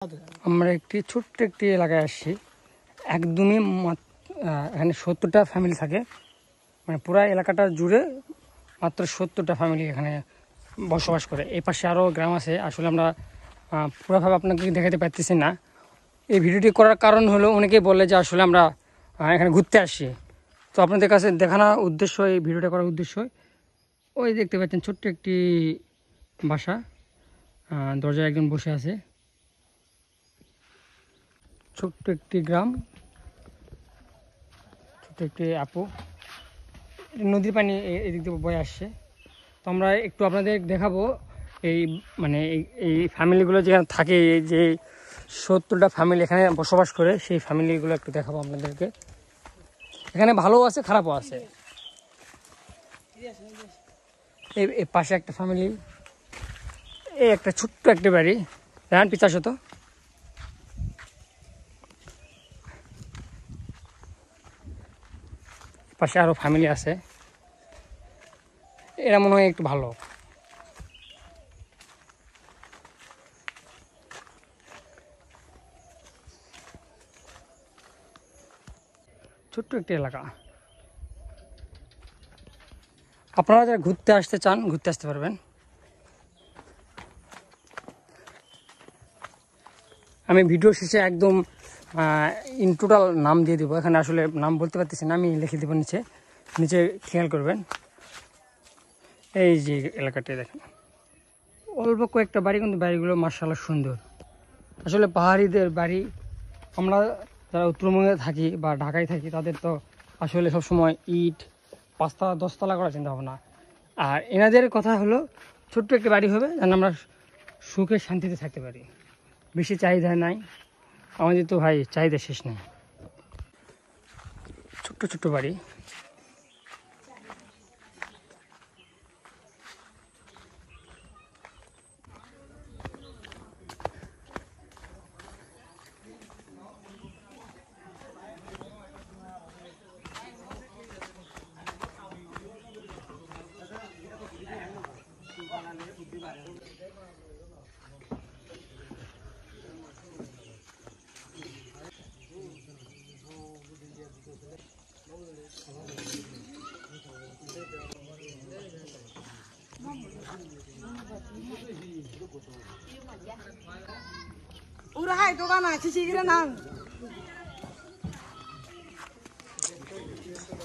আমরা ছোট্ট একটি এলাকায় আসছি। একদমই এখানে 70টা ফ্যামিলি থাকে, মানে পুরো এলাকাটা জুড়ে মাত্র 70টা ফ্যামিলি এখানে বসবাস করে। এই পাশে আরও গ্রাম আছে, আসলে আমরা পুরোভাবে আপনাকে দেখাতে পারতেছি না। এই ভিডিওটি করার কারণ হলো অনেকেই বলে যে আসলে আমরা এখানে ঘুরতে আসছি, তো আপনাদের কাছে দেখানোর উদ্দেশ্য, এই ভিডিওটা করার উদ্দেশ্য। ওই দেখতে পাচ্ছেন ছোট্ট একটি বাসা, দরজায় একজন বসে আছে। ছোট্ট একটি গ্রাম, ছোট্ট একটি আপু, নদীর পানি এদিক দিয়ে বয়ে আসছে। তো আমরা একটু আপনাদের দেখাবো এই এই ফ্যামিলিগুলো যেখানে থাকে, যে 70টা ফ্যামিলি এখানে বসবাস করে, সেই ফ্যামিলিগুলো একটু দেখাবো আপনাদেরকে। এখানে ভালোও আছে, খারাপও আছে। এই পাশে একটা ফ্যামিলি, এই একটা ছোট্ট একটা বাড়ি, দেখেন পিছাশ হতো। পাশে আরও ফ্যামিলি আছে, এরা মনে হয় একটু ভালো। ছোট্ট একটি এলাকা, আপনারা যারা ঘুরতে আসতে চান ঘুরতে আসতে পারবেন। আমি ভিডিও শেষে একদম ইন টোটাল নাম দিয়ে দেবো। এখানে আসলে নাম বলতে পারতেছি না, আমি লিখে দেবো নিচে নিচে খেয়াল করবেন। এই যে এলাকাটি দেখেন, অল্প কয়েকটা বাড়ি, কিন্তু বাড়িগুলো মার্শাল্লাহ সুন্দর। আসলে পাহাড়িদের বাড়ি, আমরা যারা উত্তরবঙ্গে থাকি বা ঢাকায় থাকি, তাদের তো আসলে সবসময় ইট 5তলা 10তলা করার চিন্তা ভাবনা। আর এনাদের কথা হলো ছোট্ট একটি বাড়ি হবে যেন আমরা সুখে শান্তিতে থাকতে পারি। বেশি চাহিদা নাই আমাদের, তো ভাই চাহিদা শেষ নেই। ছোট্ট ছোট্ট বাড়ি,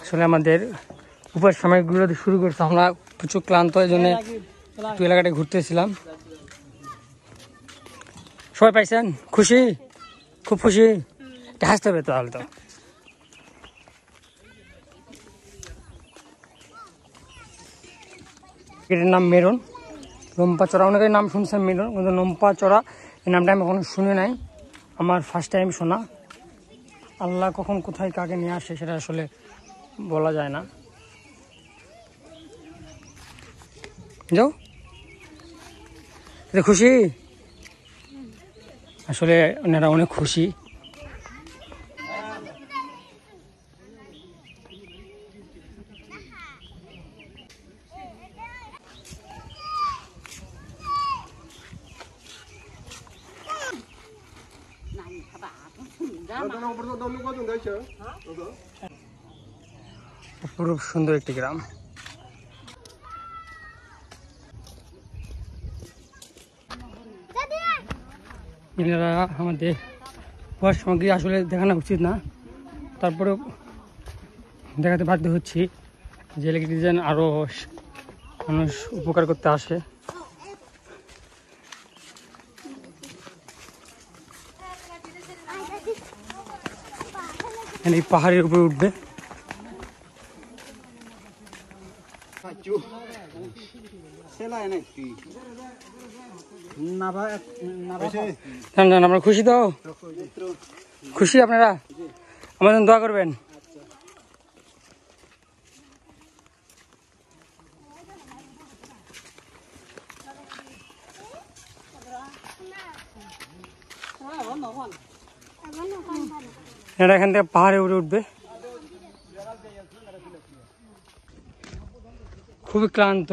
আসলে আমাদের উপর সময়গুলো শুরু করছে, আমরা প্রচুর ক্লান্ত, এই জন্য একটু এলাকাটায় ঘুরতেছিলাম। সবাই পাইছেন? খুশি? খুব খুশি? হাসতে হবে তাহলে তো। এটার নাম মেরন, লম্পা চড়া। অনেকের নাম শুনছেন মেরন, কিন্তু লম্পা চড়া এই নামটা আমি কখনো শুনে নাই, আমার ফার্স্ট টাইম শোনা। আল্লাহ কখন কোথায় কাকে নিয়ে আসে সেটা আসলে বলা যায় না। যাও, খুশি? আসলে ওনারা অনেক খুশি। অপরূপ সুন্দর একটি গ্রাম। এনারা আমাদের উপহার সামগ্রী আসলে দেখানো উচিত না, তারপরেও দেখাতে বাধ্য হচ্ছি, যে এলাকাটি যেন আরও মানুষ উপকার করতে আসে। এই পাহাড়ের উপরে উঠবে। আপনারা খুশি তো? খুশি আপনারা? আমাদের দোয়া করবেন। এরা এখান থেকে পাহাড়ে উঠে উঠবে। খুবই ক্লান্ত।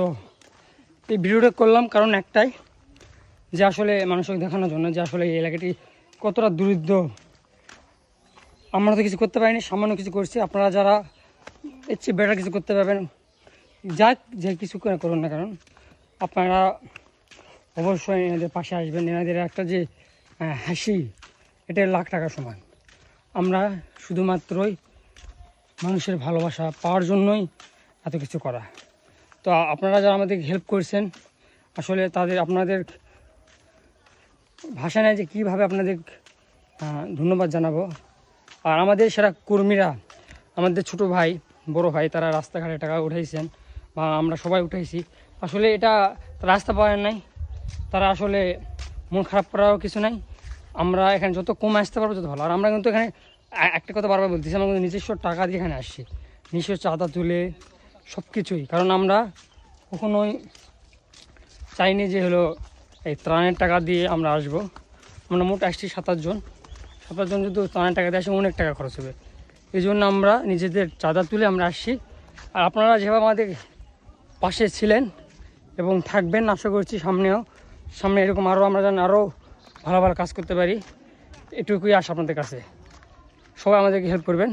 এই ভিডিওটা করলাম কারণ একটাই, যে আসলে মানুষকে দেখানোর জন্য যে আসলে এই এলাকাটি কতটা দরিদ্র, আমরা তো কিছু করতে পারিনি, সামান্য কিছু করছি। আপনারা যারা এর চেয়ে বেটার কিছু করতে পারবেন, যাক যে কিছু করুন না কারণ আপনারা অবশ্যই এনাদের পাশে আসবেন। এনাদের একটা যে হাসি, এটা লাখ টাকার সমান। আমরা শুধুমাত্রই মানুষের ভালোবাসা পাওয়ার জন্যই এত কিছু করা। তো আপনারা যারা আমাদের হেল্প করছেন, আসলে আপনাদের ভাষা নেই যে কীভাবে আপনাদের ধন্যবাদ জানাবো। আর আমাদের সেরা কর্মীরা, আমাদের ছোট ভাই বড় ভাই, তারা রাস্তাঘাটে টাকা উঠাইছেন বা আমরা সবাই উঠাইছি। আসলে এটা রাস্তা পাওয়ার নাই, তারা আসলে মন খারাপ করারও কিছু নাই। আমরা এখানে যত কম আসতে পারবো তত ভালো। আর আমরা কিন্তু এখানে একটা কথা বারবার বলতেছি, আমরা কিন্তু নিজস্ব টাকা দিয়ে এখানে আসছি, নিজস্ব চাঁদা তুলে সব কিছুই। কারণ আমরা কখনোই চাইনি যে হলো এই ত্রাণের টাকা দিয়ে আমরা আসবো। আমরা মোট আসছি 7-8 জন যদি ত্রাণের টাকা দিয়ে আসি অনেক টাকা খরচ হবে। এই জন্য আমরা নিজেদের চাঁদা তুলে আমরা আসছি। আর আপনারা যেভাবে আমাদের পাশে ছিলেন এবং থাকবেন, আশা করছি সামনে এরকম আমরা যেন আরও ভালো ভালো কাজ করতে পারি, এটুকুই আশা আপনাদের কাছে। সবাই আমাদেরকে হেল্প করবেন।